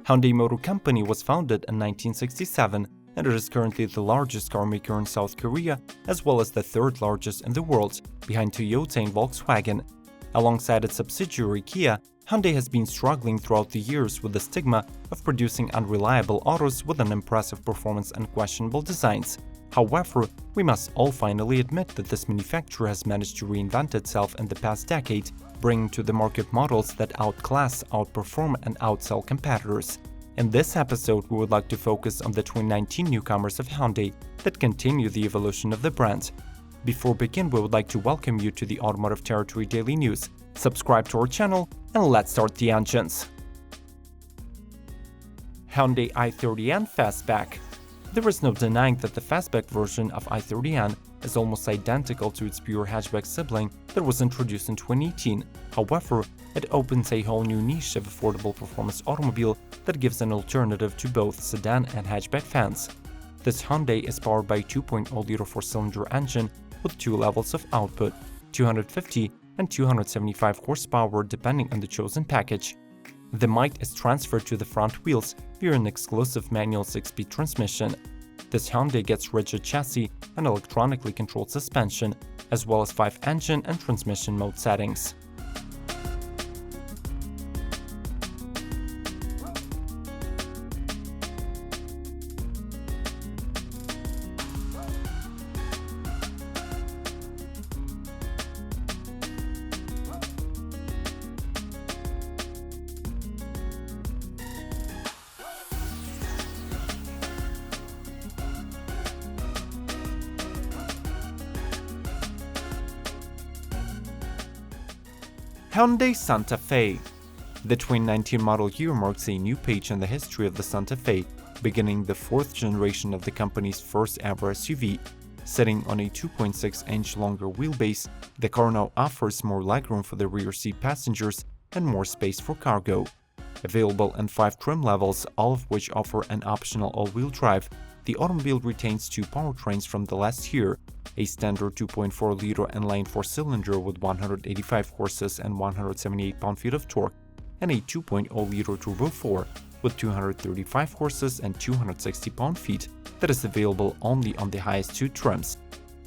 Hyundai Motor Company was founded in 1967 and it is currently the largest car maker in South Korea as well as the third largest in the world, behind Toyota and Volkswagen. Alongside its subsidiary Kia, Hyundai has been struggling throughout the years with the stigma of producing unreliable autos with unimpressive performance and questionable designs. However, we must all finally admit that this manufacturer has managed to reinvent itself in the past decade, bringing to the market models that outclass, outperform, and outsell competitors. In this episode, we would like to focus on the 2019 newcomers of Hyundai that continue the evolution of the brand. Before we begin, we would like to welcome you to the Automotive Territory Daily News. Subscribe to our channel and let's start the engines. Hyundai i30N Fastback. There is no denying that the Fastback version of i30N is almost identical to its pure hatchback sibling that was introduced in 2018. However, it opens a whole new niche of affordable performance automobile that gives an alternative to both sedan and hatchback fans. This Hyundai is powered by a 2.0-liter four-cylinder engine with two levels of output, 250 and 275 horsepower depending on the chosen package. The might is transferred to the front wheels via an exclusive manual 6-speed transmission. This Hyundai gets rigid chassis and electronically controlled suspension, as well as 5 engine and transmission mode settings. Hyundai Santa Fe. The 2019 model year marks a new page in the history of the Santa Fe, beginning the 4th generation of the company's first ever SUV. Sitting on a 2.6-inch longer wheelbase, the car now offers more legroom for the rear seat passengers and more space for cargo. Available in 5 trim levels, all of which offer an optional all-wheel drive, the automobile retains 2 powertrains from the last year, a standard 2.4-liter inline 4-cylinder with 185 horses and 178 pound-feet of torque, and a 2.0-liter turbo 4 with 235 horses and 260 pound-feet that is available only on the highest 2 trims.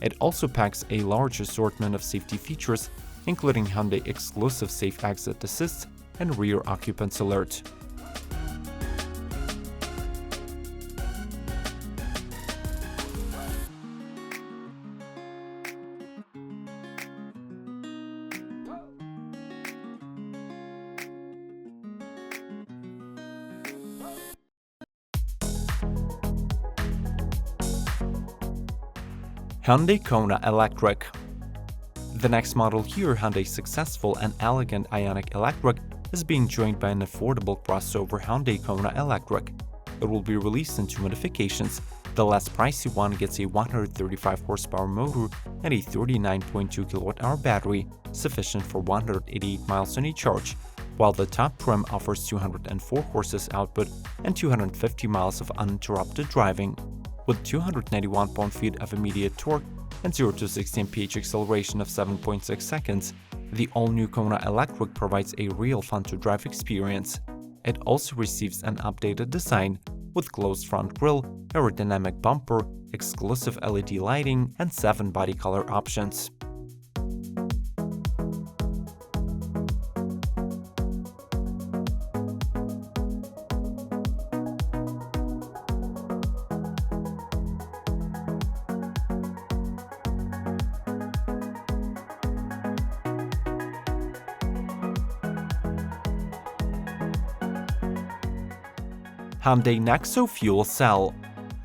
It also packs a large assortment of safety features, including Hyundai exclusive safe exit assist and rear occupants alert. Hyundai Kona Electric. The next model here, Hyundai's successful and elegant Ioniq Electric, is being joined by an affordable crossover Hyundai Kona Electric. It will be released in 2 modifications. The less pricey one gets a 135 horsepower motor and a 39.2 kWh battery, sufficient for 188 miles on a charge, while the top trim offers 204 horses output and 250 miles of uninterrupted driving. With 291 pound-feet of immediate torque and 0 to 60 mph acceleration of 7.6 seconds, the all-new Kona Electric provides a real fun-to-drive experience. It also receives an updated design with closed front grille, aerodynamic bumper, exclusive LED lighting, and 7 body color options. Hyundai Nexo Fuel Cell.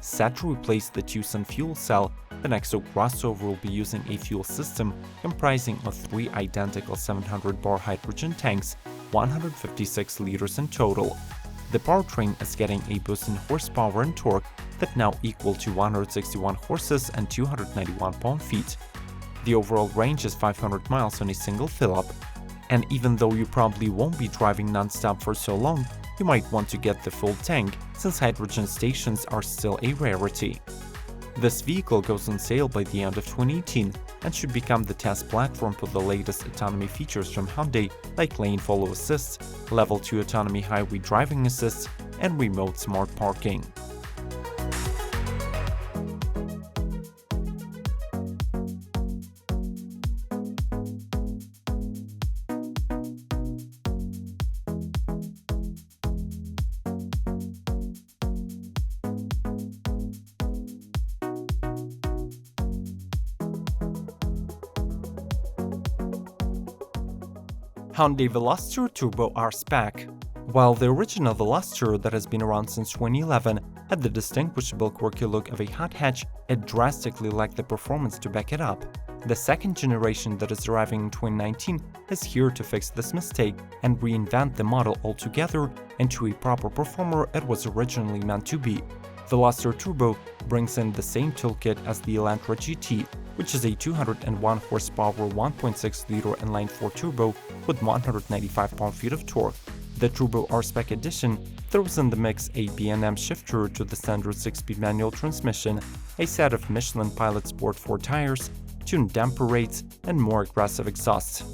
Set to replace the Tucson fuel cell, the Nexo crossover will be using a fuel system comprising of 3 identical 700-bar hydrogen tanks, 156 liters in total. The powertrain is getting a boost in horsepower and torque that now equal to 161 horses and 291 pound-feet. The overall range is 500 miles on a single fill-up. And even though you probably won't be driving non-stop for so long, you might want to get the full tank, since hydrogen stations are still a rarity. This vehicle goes on sale by the end of 2018, and should become the test platform for the latest autonomy features from Hyundai like lane follow assist, level 2 autonomy highway driving assist, and remote smart parking. Hyundai Veloster Turbo R-Spec. While the original Veloster that has been around since 2011 had the distinguishable quirky look of a hot hatch, it drastically lacked the performance to back it up. The second generation that is arriving in 2019 is here to fix this mistake and reinvent the model altogether into a proper performer it was originally meant to be. Veloster Turbo brings in the same toolkit as the Elantra GT, which is a 201 horsepower 1.6-liter inline-4 turbo with 195 pound-feet of torque. The Turbo R-Spec edition throws in the mix a B&M shifter to the standard 6-speed manual transmission, a set of Michelin Pilot Sport 4 tires, tuned damper rates, and more aggressive exhaust.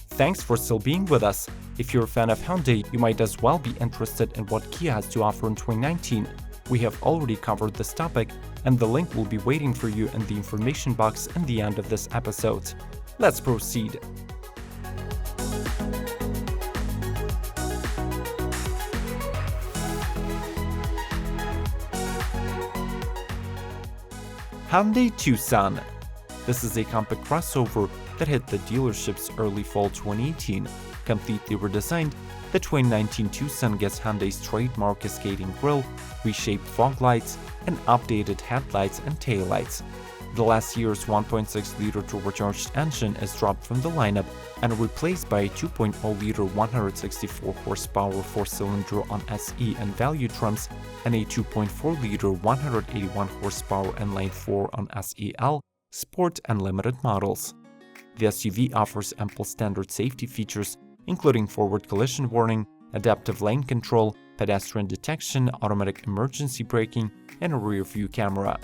Thanks for still being with us. If you're a fan of Hyundai, you might as well be interested in what Kia has to offer in 2019. We have already covered this topic, and the link will be waiting for you in the information box in the end of this episode. Let's proceed. Hyundai Tucson. This is a compact crossover that hit the dealerships early fall 2018. Completely redesigned, the 2019 Tucson gets Hyundai's trademark cascading grille, reshaped fog lights, and updated headlights and taillights. The last year's 1.6-liter turbocharged engine is dropped from the lineup and replaced by a 2.0-liter 164-horsepower 4-cylinder on SE and value trims and a 2.4-liter 181-horsepower inline-4 on SEL, Sport, and Limited models. The SUV offers ample standard safety features, including forward collision warning, adaptive lane control, pedestrian detection, automatic emergency braking, and a rear-view camera.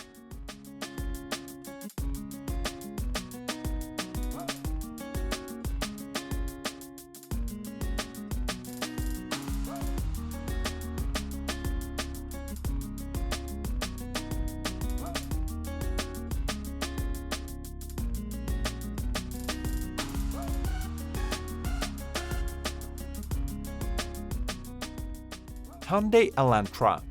Hyundai Elantra.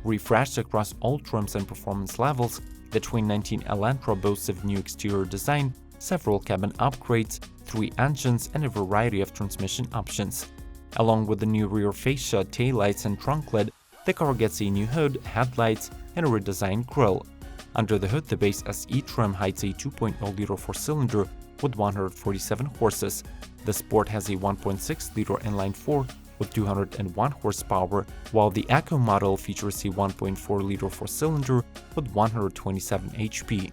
Refreshed across all trims and performance levels, the 2019 Elantra boasts of new exterior design, several cabin upgrades, 3 engines, and a variety of transmission options. Along with the new rear fascia, taillights, and trunk lid, the car gets a new hood, headlights, and a redesigned grille. Under the hood, the base SE trim hides a 2.0-liter 4-cylinder with 147 horses. The Sport has a 1.6-liter inline-4 with 201 horsepower, while the Echo model features a 1.4-liter 4-cylinder with 127 HP.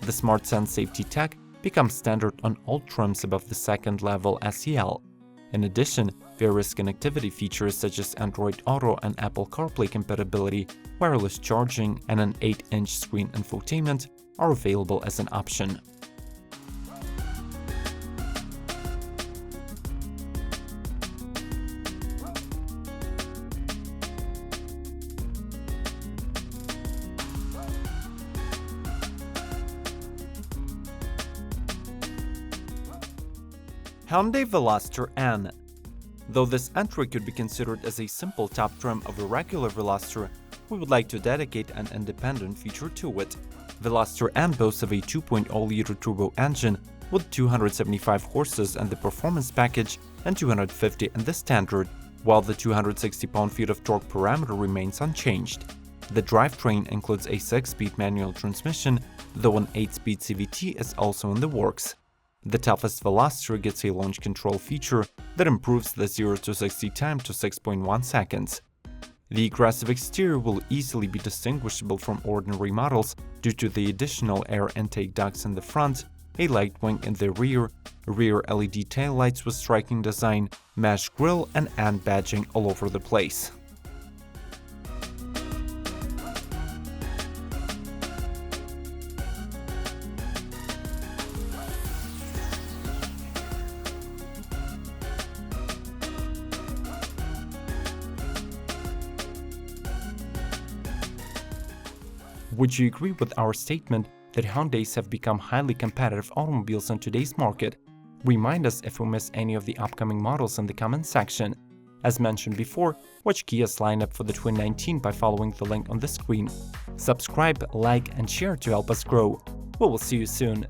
The Smart Sense safety tech becomes standard on all trims above the second-level SEL. In addition, various connectivity features such as Android Auto and Apple CarPlay compatibility, wireless charging, and an 8-inch screen infotainment are available as an option. Hyundai Veloster N. Though this entry could be considered as a simple top trim of a regular Veloster, we would like to dedicate an independent feature to it. Veloster N boasts of a 2.0-liter turbo engine with 275 horses in the performance package and 250 in the standard, while the 260 pound-feet of torque parameter remains unchanged. The drivetrain includes a 6-speed manual transmission, though an 8-speed CVT is also in the works. The toughest Veloster gets a launch control feature that improves the 0 to 60 time to 6.1 seconds. The aggressive exterior will easily be distinguishable from ordinary models due to the additional air intake ducts in the front, a light wing in the rear LED taillights with striking design, mesh grille, and N badging all over the place. Would you agree with our statement that Hyundais have become highly competitive automobiles in today's market? Remind us if we miss any of the upcoming models in the comment section. As mentioned before, watch Kia's lineup for the 2019 by following the link on the screen. Subscribe, like, and share to help us grow. We will see you soon.